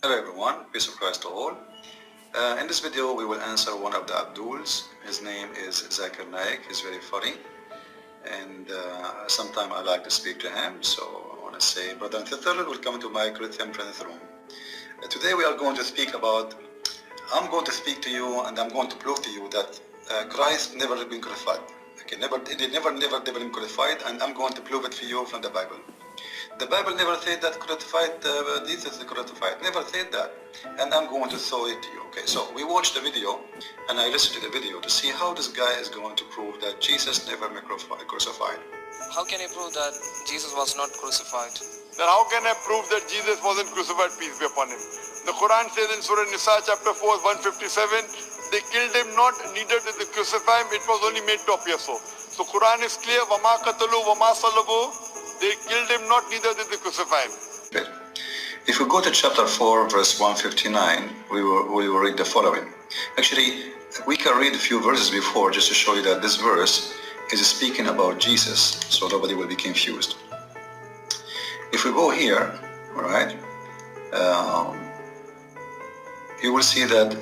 Hello everyone, peace of Christ to all. In this video we will answer one of the Abduls. His name is Zakir Naik. He's very funny and sometimes I like to speak to him, so I want to say brother and sister, welcome to my Christian friends room. Today we are going to speak about, I'm going to speak to you and I'm going to prove to you that Christ never been crucified. Okay, never been crucified, and I'm going to prove it for you from the Bible. The Bible never said that crucified, Jesus is crucified, never said that. And I'm going to show it to you. Okay, so we watched the video and I listened to the video to see how this guy is going to prove that Jesus never been crucified. How can you prove that Jesus was not crucified? Then how can I prove that Jesus wasn't crucified, peace be upon him? The Qur'an says in Surah Nisa chapter 4, 157, they killed him not, neither did they crucify him, it was only made to appear so. So Qur'an is clear, وَمَا قَتَلُوا وَمَا صَلَبُوا. They killed him not, neither did they crucify him. If we go to chapter 4, verse 159, we will read the following. Actually, we can read a few verses before just to show you that this verse is speaking about Jesus, so nobody will be confused. If we go here, all right, you will see that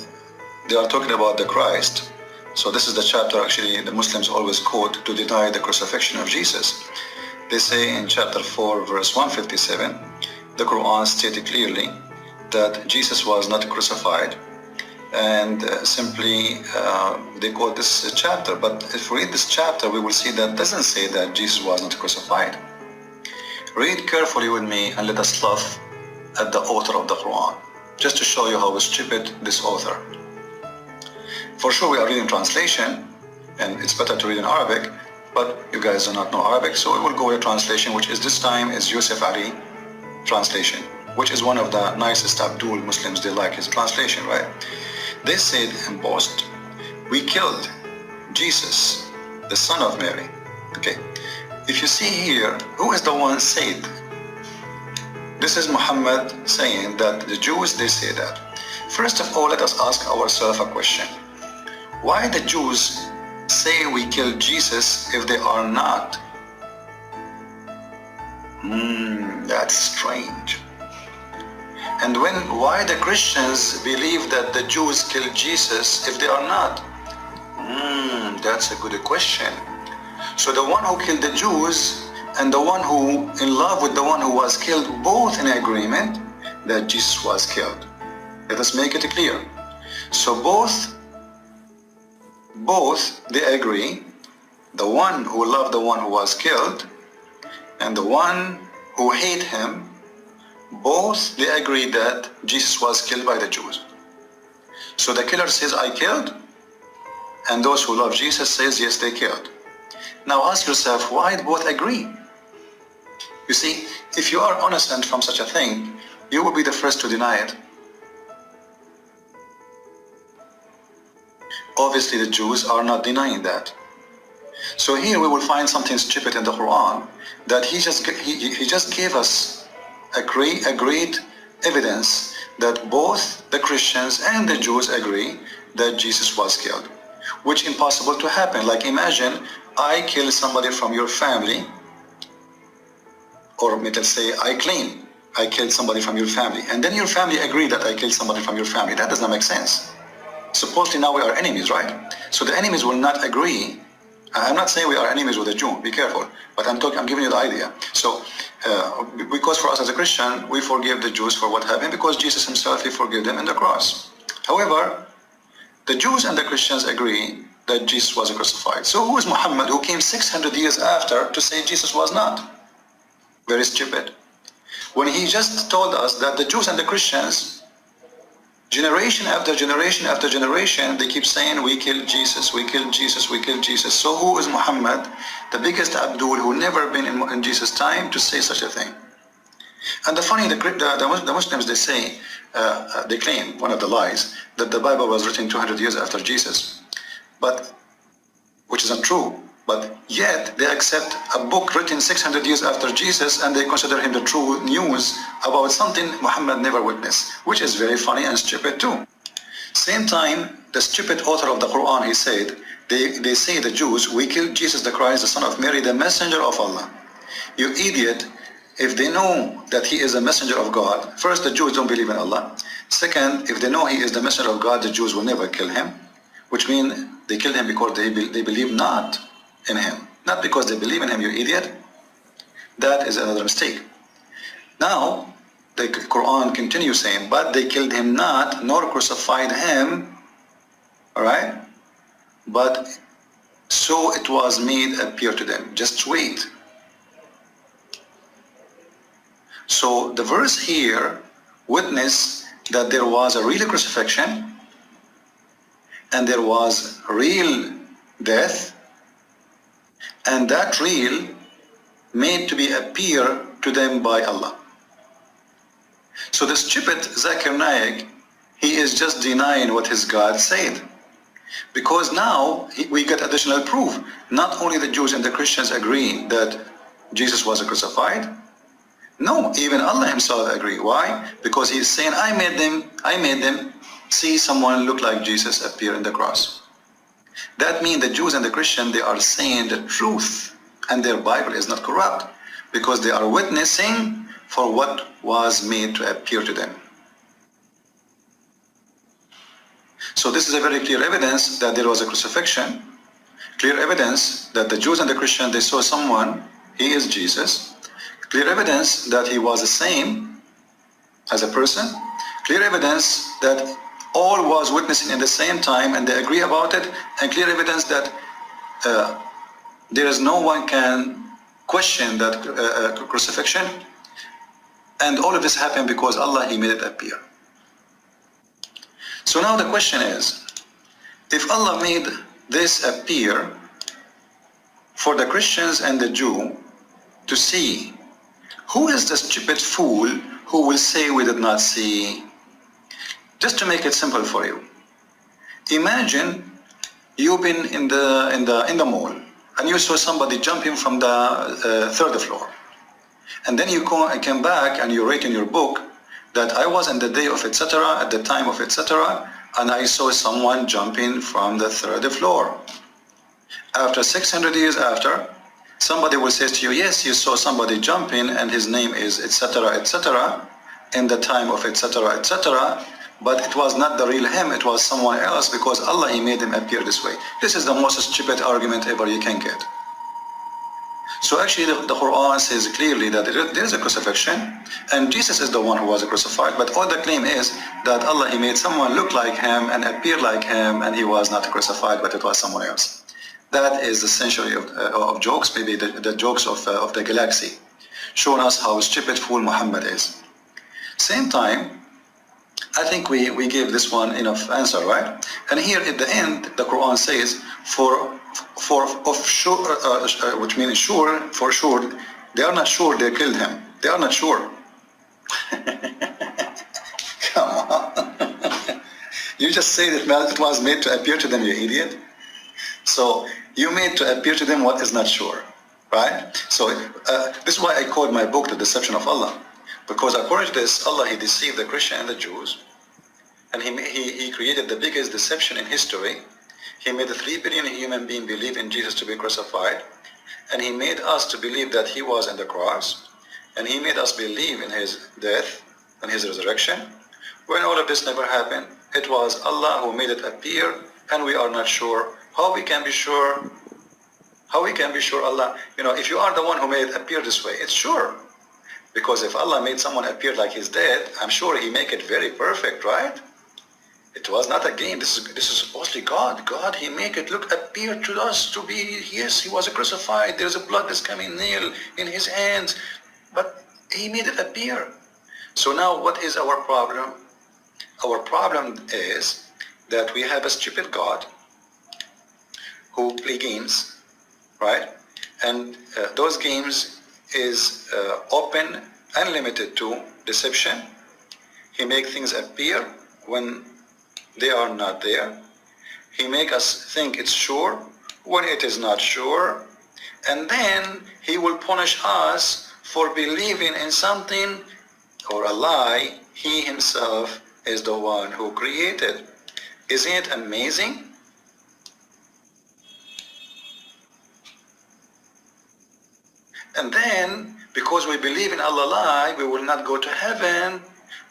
they are talking about the Christ. So this is the chapter actually the Muslims always quote to deny the crucifixion of Jesus. They say in chapter 4, verse 157, the Qur'an stated clearly that Jesus was not crucified, and simply they quote this chapter. But if we read this chapter, we will see that doesn't say that Jesus was not crucified. Read carefully with me and let us laugh at the author of the Qur'an, just to show you how stupid this author. For sure we are reading translation, and it's better to read in Arabic, but you guys do not know Arabic, so we will go with a translation, which is this time is Yusuf Ali translation, which is one of the nicest Abdul Muslims. They like his translation, right? They said in boast, we killed Jesus, the son of Mary. Okay, if you see here, who is the one said? This is Muhammad saying that the Jews, they say that. First of all, let us ask ourselves a question. Why the Jews say we killed Jesus if they are not? That's strange. And why the Christians believe that the Jews killed Jesus if they are not? That's a good question. So the one who killed the Jews and the one who in love with the one who was killed, both in agreement that Jesus was killed. Let us make it clear. So both they agree, the one who loved the one who was killed and the one who hate him, both they agree that Jesus was killed by the Jews. So the killer says, I killed, and those who love Jesus says, yes, they killed. Now ask yourself, why both agree? You see, if you are innocent from such a thing, you will be the first to deny it. Obviously the Jews are not denying that. So here we will find something stupid in the Quran, that he just gave us a great evidence that both the Christians and the Jews agree that Jesus was killed, which is impossible to happen. Like imagine I kill somebody from your family, or let's say I claim I killed somebody from your family, and then your family agree that I killed somebody from your family. That does not make sense. Supposedly now we are enemies, right? So the enemies will not agree. I'm not saying we are enemies with a Jew, be careful, but I'm giving you the idea. So because for us as a Christian, we forgive the Jews for what happened, because Jesus himself, he forgave them in the cross. However, the Jews and the Christians agree that Jesus was crucified. So who is Muhammad, who came 600 years after to say Jesus was not? Very stupid. When he just told us that the Jews and the Christians, generation after generation after generation, they keep saying, we killed Jesus, we killed Jesus, we killed Jesus. So who is Muhammad, the biggest Abdul who never been in Jesus' time, to say such a thing? And the funny, the Muslims, they say, they claim, one of the lies, that the Bible was written 200 years after Jesus, but which is not true. But yet they accept a book written 600 years after Jesus, and they consider him the true news about something Muhammad never witnessed, which is very funny and stupid too. Same time, the stupid author of the Quran, he said, they say the Jews, we killed Jesus the Christ, the son of Mary, the messenger of Allah. You idiot, if they know that he is a messenger of God, first the Jews don't believe in Allah, Second, if they know he is the messenger of God, the Jews will never kill him, which means they killed him because they believe not in him, not because they believe in him, you idiot. That is another mistake. Now, the Qur'an continues saying, but they killed him not, nor crucified him, all right? But so it was made appear to them. Just wait. So the verse here witness that there was a real crucifixion and there was real death, and that real made to be appear to them by Allah. So the stupid Zakir Naik, he is just denying what his God said. Because now we get additional proof. Not only the Jews and the Christians agree that Jesus was crucified. No, even Allah himself agree. Why? Because he is saying, I made them see someone look like Jesus appear in the cross. That means the Jews and the Christians, they are saying the truth, and their Bible is not corrupt, because they are witnessing for what was made to appear to them. So this is a very clear evidence that there was a crucifixion, clear evidence that the Jews and the Christians, they saw someone, he is Jesus, clear evidence that he was the same as a person, clear evidence that all was witnessing in the same time and they agree about it, and clear evidence that there is no one can question that crucifixion, and all of this happened because Allah, he made it appear. So now the question is, if Allah made this appear for the Christians and the Jew to see, who is the stupid fool who will say we did not see? Just to make it simple for you, imagine you've been in the mall and you saw somebody jumping from the third floor, and then you came back and you write in your book that I was in the day of etc. at the time of etc. and I saw someone jumping from the third floor. After 600 years after, somebody will say to you, yes, you saw somebody jumping and his name is etc. etc. in the time of etc. etc. but it was not the real him, it was someone else, because Allah, he made him appear this way. This is the most stupid argument ever you can get. So actually the Qur'an says clearly that there is a crucifixion and Jesus is the one who was crucified, but all the claim is that Allah, he made someone look like him and appear like him, and he was not crucified, but it was someone else. That is the century of jokes, maybe the jokes of the galaxy, showing us how stupid fool Muhammad is. Same time, I think we gave this one enough answer, right? And here at the end, the Quran says, which means sure, for sure, they are not sure they killed him. They are not sure. Come on. You just say that it was made to appear to them, you idiot. So you made to appear to them what is not sure, right? So this is why I called my book The Deception of Allah. Because according to this, Allah, he deceived the Christian and the Jews, and he created the biggest deception in history. He made 3 billion human beings believe in Jesus to be crucified, and he made us to believe that he was in the cross, and he made us believe in his death and his resurrection. When all of this never happened, it was Allah who made it appear, and we are not sure. How we can be sure? How we can be sure Allah? You know, if you are the one who made it appear this way, it's sure. Because if Allah made someone appear like he's dead, I'm sure he make it very perfect, right? It was not a game. This is supposedly God. God, he make it appear to us to be, yes, he was crucified. There's a blood that's coming nail in his hands. But he made it appear. So now what is our problem? Our problem is that we have a stupid God who play games, right? And those games is open, unlimited to deception. He make things appear when they are not there. He make us think it's sure when it is not sure. And then he will punish us for believing in something or a lie he himself is the one who created. Isn't it amazing? And then, because we believe in Allah lie, we will not go to heaven.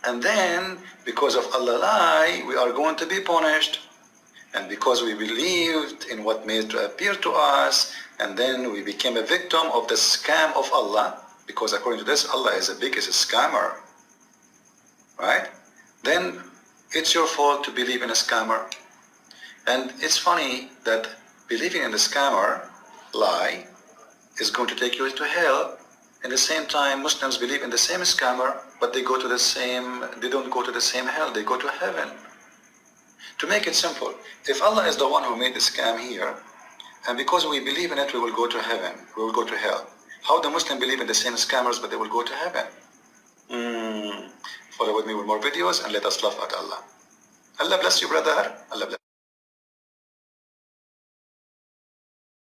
And then, because of Allah lie, we are going to be punished. And because we believed in what made to appear to us, and then we became a victim of the scam of Allah, because according to this, Allah is the biggest scammer, right? Then it's your fault to believe in a scammer. And it's funny that believing in the scammer lie is going to take you to hell. At the same time, Muslims believe in the same scammer, but they don't go to the same hell, they go to heaven. To make it simple, if Allah is the one who made the scam here, and because we believe in it, we will go to heaven, we will go to hell. How the Muslim believe in the same scammers, but they will go to heaven? Follow with me with more videos and let us laugh at Allah. Allah bless you, brother. Allah bless you.